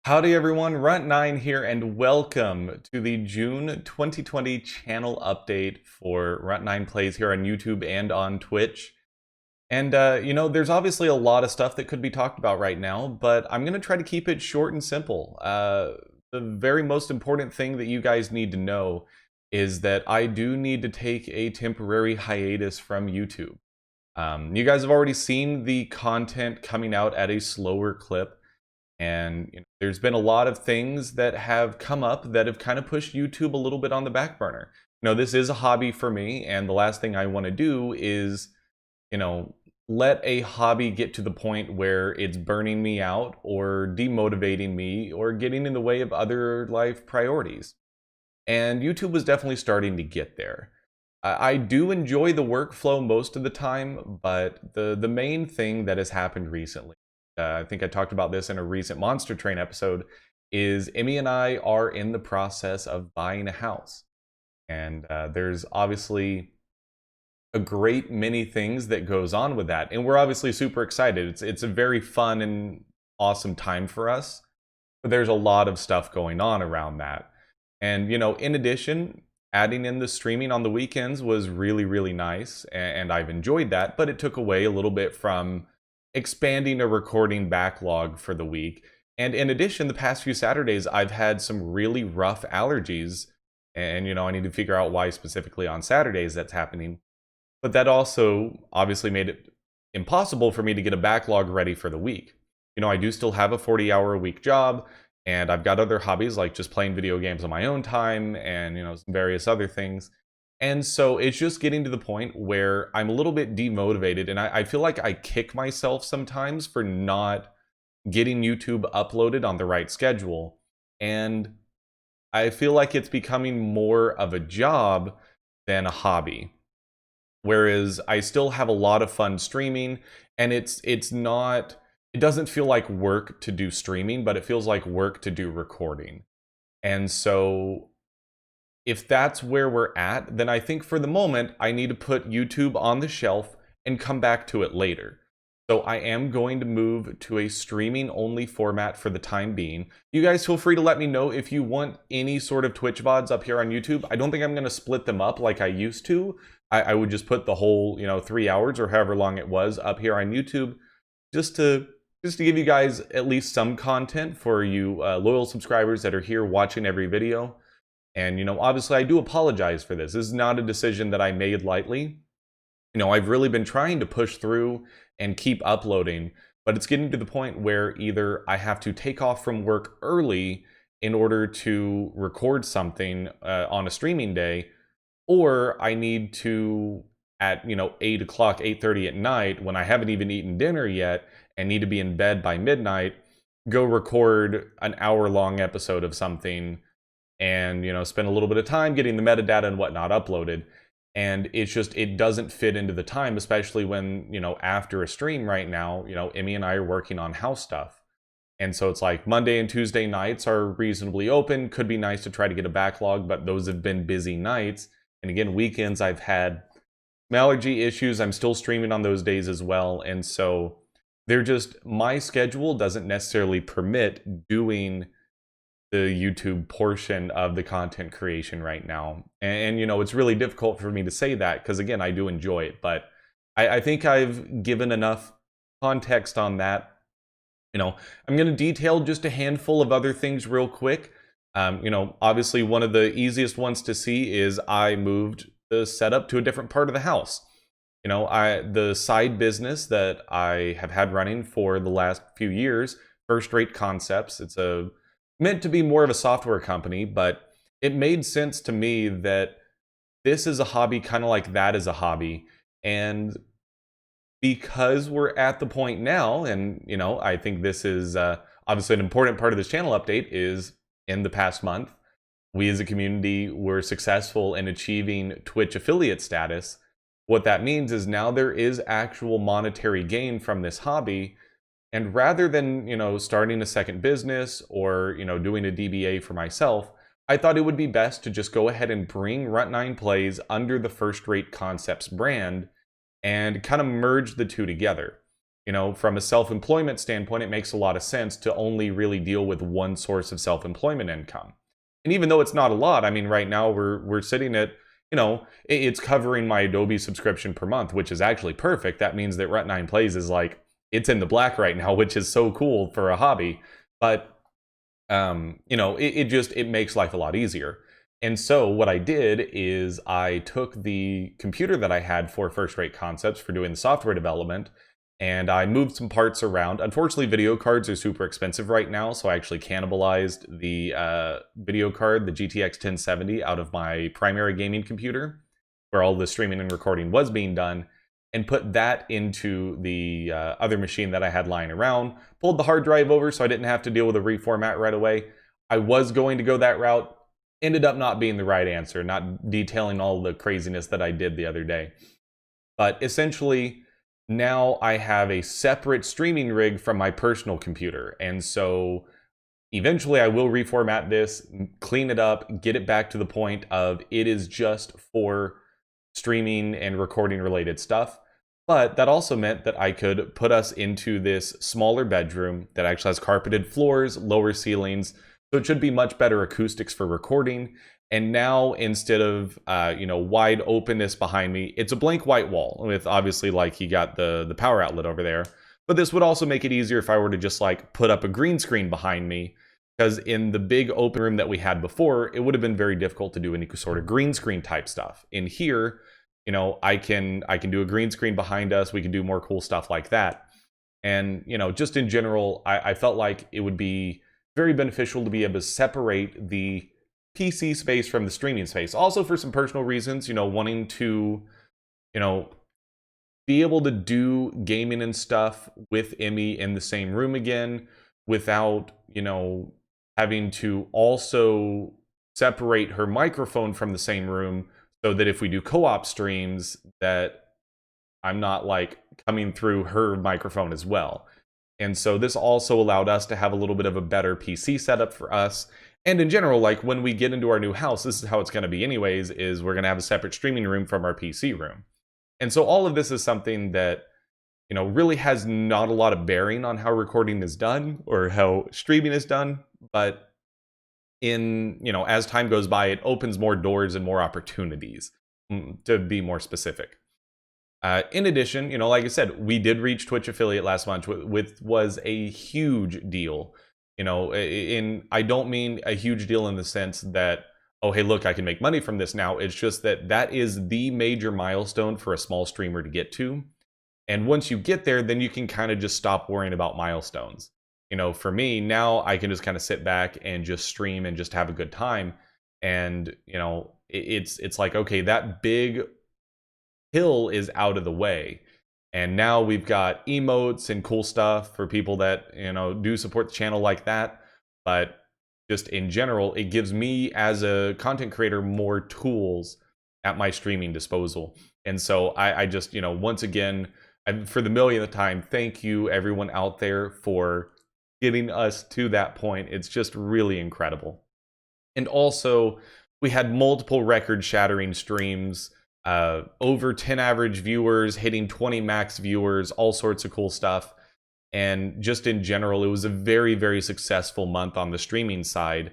Howdy everyone, Runt9 here, and welcome to the June 2020 channel update for Runt9 Plays here on YouTube and on Twitch. And, there's obviously a lot of stuff that could be talked about right now, but I'm going to try to keep it short and simple. The very most important thing that you guys need to know is that I do need to take a temporary hiatus from YouTube. You guys have already seen the content coming out at a slower clip. And there's been a lot of things that have come up that have kind of pushed YouTube a little bit on the back burner. This is a hobby for me, and the last thing I want to do is, let a hobby get to the point where it's burning me out or demotivating me or getting in the way of other life priorities. And YouTube was definitely starting to get there. I do enjoy the workflow most of the time, but the main thing that has happened recently, I think I talked about this in a recent Monster Train episode, is Emmy and I are in the process of buying a house. And there's obviously a great many things that goes on with that. And we're obviously super excited. It's a very fun and awesome time for us. But there's a lot of stuff going on around that. And, in addition, adding in the streaming on the weekends was really, really nice. And I've enjoyed that. But it took away a little bit from expanding a recording backlog for the week. And in addition, the past few Saturdays, I've had some really rough allergies. And, I need to figure out why specifically on Saturdays that's happening. But that also obviously made it impossible for me to get a backlog ready for the week. I do still have a 40-hour-a-week job, and I've got other hobbies like just playing video games on my own time and, some various other things. And so it's just getting to the point where I'm a little bit demotivated, and I feel like I kick myself sometimes for not getting YouTube uploaded on the right schedule. And I feel like it's becoming more of a job than a hobby. Whereas I still have a lot of fun streaming, and it doesn't feel like work to do streaming, but it feels like work to do recording. And so if that's where we're at, then I think for the moment, I need to put YouTube on the shelf and come back to it later. So I am going to move to a streaming only format for the time being. You guys feel free to let me know if you want any sort of Twitch VODs up here on YouTube. I don't think I'm going to split them up like I used to. I would just put the whole, 3 hours or however long it was up here on YouTube just to give you guys at least some content for you loyal subscribers that are here watching every video. And, obviously I do apologize for this. This is not a decision that I made lightly. I've really been trying to push through and keep uploading, but it's getting to the point where either I have to take off from work early in order to record something on a streaming day, or I need to, at 8 o'clock, 8:30 at night, when I haven't even eaten dinner yet and need to be in bed by midnight, go record an hour-long episode of something and, spend a little bit of time getting the metadata and whatnot uploaded. And it doesn't fit into the time, especially when, after a stream right now, Emmy and I are working on house stuff. And so it's like Monday and Tuesday nights are reasonably open. Could be nice to try to get a backlog, but those have been busy nights. And again, weekends I've had some allergy issues. I'm still streaming on those days as well. And so my schedule doesn't necessarily permit doing the YouTube portion of the content creation right now. And it's really difficult for me to say that because, again, I do enjoy it. But I think I've given enough context on that. I'm going to detail just a handful of other things real quick. Obviously, one of the easiest ones to see is I moved the setup to a different part of the house. The side business that I have had running for the last few years, First Rate Concepts, it's meant to be more of a software company, but it made sense to me that this is a hobby kind of like that is a hobby. And because we're at the point now, and I think this is obviously an important part of this channel update, is in the past month, we as a community were successful in achieving Twitch affiliate status. What that means is now there is actual monetary gain from this hobby. And rather than, starting a second business or, doing a DBA for myself, I thought it would be best to just go ahead and bring Runt9 Plays under the First Rate Concepts brand and kind of merge the two together. from a self-employment standpoint, it makes a lot of sense to only really deal with one source of self-employment income. And even though it's not a lot, I mean, right now we're sitting at, it's covering my Adobe subscription per month, which is actually perfect. That means that Rut9 Plays is like, it's in the black right now, which is so cool for a hobby. But, it makes life a lot easier. And so what I did is I took the computer that I had for First Rate Concepts for doing the software development, and I moved some parts around. Unfortunately, video cards are super expensive right now, so I actually cannibalized the video card, the GTX 1070, out of my primary gaming computer, where all the streaming and recording was being done, and put that into the other machine that I had lying around, pulled the hard drive over so I didn't have to deal with a reformat right away. I was going to go that route, ended up not being the right answer, not detailing all the craziness that I did the other day. But essentially, now I have a separate streaming rig from my personal computer. And so eventually I will reformat this, clean it up, get it back to the point of it is just for streaming and recording related stuff. But that also meant that I could put us into this smaller bedroom that actually has carpeted floors, lower ceilings, so it should be much better acoustics for recording. And now, instead of wide openness behind me, it's a blank white wall with, obviously, like, you got the power outlet over there. But this would also make it easier if I were to just like put up a green screen behind me, because in the big open room that we had before, it would have been very difficult to do any sort of green screen type stuff. In here, I can do a green screen behind us. We can do more cool stuff like that. And just in general, I felt like it would be very beneficial to be able to separate the PC space from the streaming space. Also for some personal reasons, wanting to, be able to do gaming and stuff with Emmy in the same room again without, having to also separate her microphone from the same room, so that if we do co-op streams, that I'm not like coming through her microphone as well. And so this also allowed us to have a little bit of a better PC setup for us. And in general, like when we get into our new house, this is how it's going to be anyways, is we're going to have a separate streaming room from our PC room. And so all of this is something that, really has not a lot of bearing on how recording is done or how streaming is done. But as time goes by, it opens more doors and more opportunities, to be more specific. In addition, like I said, we did reach Twitch affiliate last month, which was a huge deal. I don't mean a huge deal in the sense that, oh, hey, look, I can make money from this now. It's just that is the major milestone for a small streamer to get to. And once you get there, then you can kind of just stop worrying about milestones. For me, now I can just kind of sit back and just stream and just have a good time. And, it's like, okay, that big hill is out of the way, and now we've got emotes and cool stuff for people that do support the channel like that. But just in general, it gives me as a content creator more tools at my streaming disposal. And so I just once again, for the millionth time, thank you everyone out there for getting us to that point. It's just really incredible. And also, we had multiple record-shattering streams. Over 10 average viewers, hitting 20 max viewers, all sorts of cool stuff. And just in general, it was a very, very successful month on the streaming side.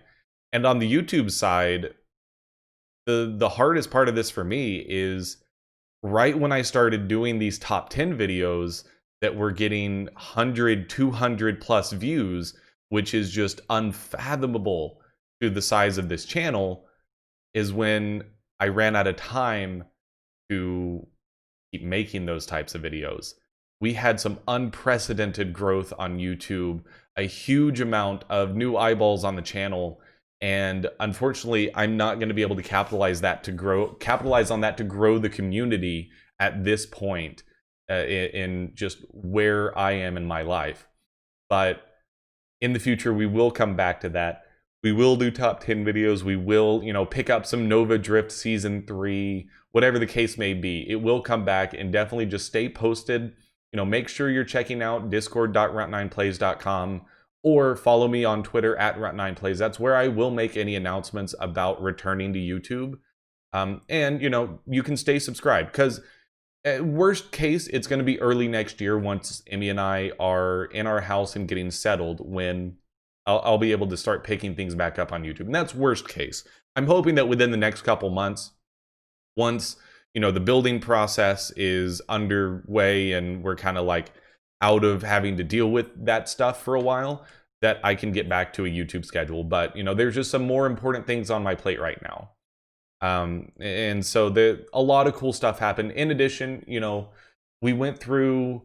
And on the YouTube side, the hardest part of this for me is right when I started doing these top 10 videos that were getting 100, 200 plus views, which is just unfathomable to the size of this channel, is when I ran out of time to keep making those types of videos. We had some unprecedented growth on YouTube, a huge amount of new eyeballs on the channel, and unfortunately, I'm not going to be able to capitalize on that to grow the community at this point in just where I am in my life. But in the future, we will come back to that. We will do top 10 videos. We will, pick up some Nova Drift Season 3, whatever the case may be. It will come back, and definitely just stay posted. Make sure you're checking out discord.rut9plays.com or follow me on Twitter at rut9plays. That's where I will make any announcements about returning to YouTube. And, you can stay subscribed, because Worst case, it's going to be early next year once Emmy and I are in our house and getting settled, when I'll be able to start picking things back up on YouTube. And that's worst case. I'm hoping that within the next couple months, once, you know, the building process is underway and we're kind of like out of having to deal with that stuff for a while, that I can get back to a YouTube schedule. But, you know, there's just some more important things on my plate right now. And so a lot of cool stuff happened. In addition, you know, we went through,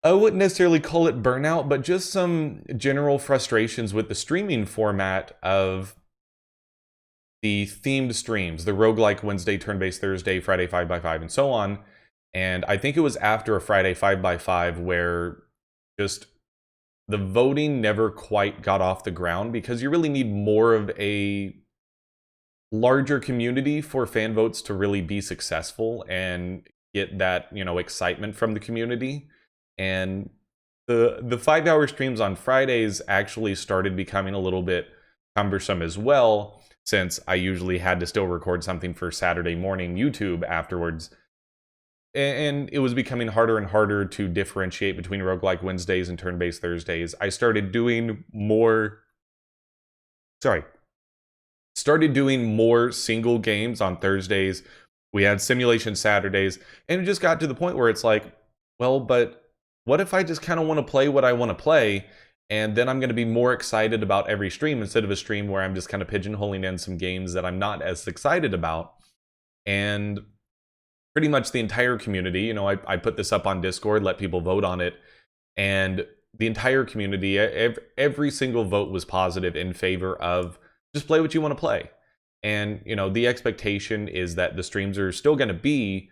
I wouldn't necessarily call it burnout, but just some general frustrations with the streaming format of the themed streams, the roguelike Wednesday, turn-based Thursday, Friday 5x5, and so on. And I think it was after a Friday 5x5 where just the voting never quite got off the ground, because you really need more of a larger community for fan votes to really be successful and get that, you know, excitement from the community. And the 5-hour streams on Fridays actually started becoming a little bit cumbersome as well, since I usually had to still record something for Saturday morning YouTube afterwards. And it was becoming harder and harder to differentiate between roguelike Wednesdays and turn-based Thursdays. I started doing more single games on Thursdays. We had simulation Saturdays, and it just got to the point where it's like, well, but what if I just kind of want to play what I want to play, and then I'm going to be more excited about every stream instead of a stream where I'm just kind of pigeonholing in some games that I'm not as excited about. And pretty much the entire community, you know, I put this up on Discord, let people vote on it, and the entire community, every single vote was positive in favor of just play what you want to play. And, you know, the expectation is that the streams are still going to be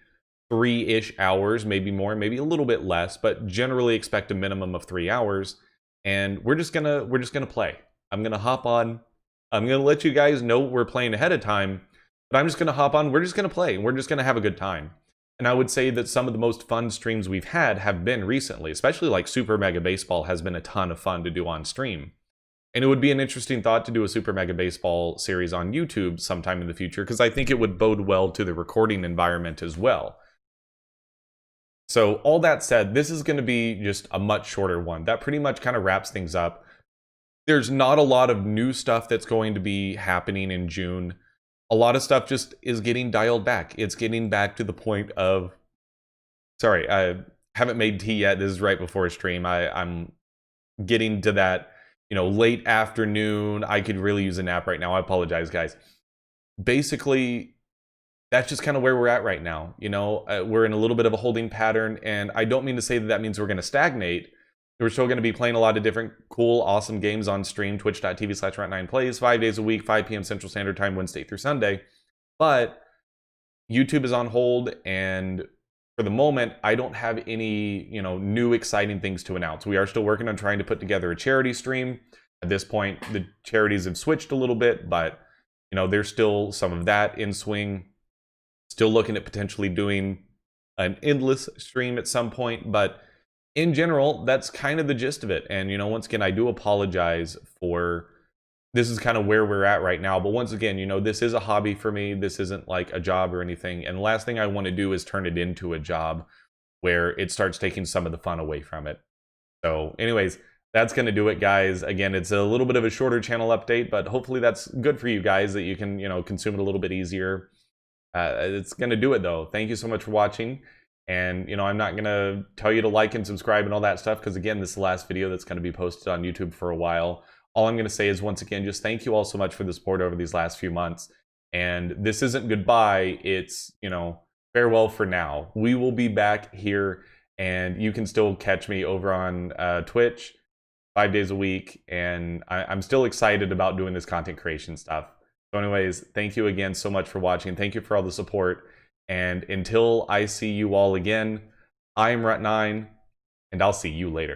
3-ish hours, maybe more, maybe a little bit less, but generally expect a minimum of 3 hours. And we're just gonna play. I'm gonna hop on. I'm gonna let you guys know we're playing ahead of time, but I'm just gonna hop on. We're just gonna play, and we're just gonna have a good time. And I would say that some of the most fun streams we've had have been recently, especially like Super Mega Baseball has been a ton of fun to do on stream. And it would be an interesting thought to do a Super Mega Baseball series on YouTube sometime in the future, because I think it would bode well to the recording environment as well. So all that said, this is going to be just a much shorter one. That pretty much kind of wraps things up. There's not a lot of new stuff that's going to be happening in June. A lot of stuff just is getting dialed back. It's getting back to the point of, sorry, I haven't made tea yet. This is right before a stream. I'm getting to that, you know, late afternoon. I could really use a nap right now. I apologize, guys. Basically, that's just kind of where we're at right now. You know, we're in a little bit of a holding pattern, and I don't mean to say that that means we're going to stagnate. We're still going to be playing a lot of different cool, awesome games on stream, twitch.tv/Rat9Plays, 5 days a week, 5 p.m. Central Standard Time, Wednesday through Sunday. But YouTube is on hold, and for the moment, I don't have any, you know, new exciting things to announce. We are still working on trying to put together a charity stream. At this point, the charities have switched a little bit, but, you know, there's still some of that in swing. Still looking at potentially doing an endless stream at some point, but in general, that's kind of the gist of it. And, you know, once again, I do apologize for, this is kind of where we're at right now. But once again, you know, this is a hobby for me. This isn't like a job or anything. And the last thing I want to do is turn it into a job where it starts taking some of the fun away from it. So anyways, that's going to do it, guys. Again, it's a little bit of a shorter channel update, but hopefully that's good for you guys, that you can, you know, consume it a little bit easier. It's going to do it, though. Thank you so much for watching. And, you know, I'm not going to tell you to like and subscribe and all that stuff, because, again, this is the last video that's going to be posted on YouTube for a while. All I'm going to say is, once again, just thank you all so much for the support over these last few months. And this isn't goodbye. It's, you know, farewell for now. We will be back here, and you can still catch me over on Twitch 5 days a week. And I'm still excited about doing this content creation stuff. So anyways, thank you again so much for watching. Thank you for all the support. And until I see you all again, I'm Rat9, and I'll see you later.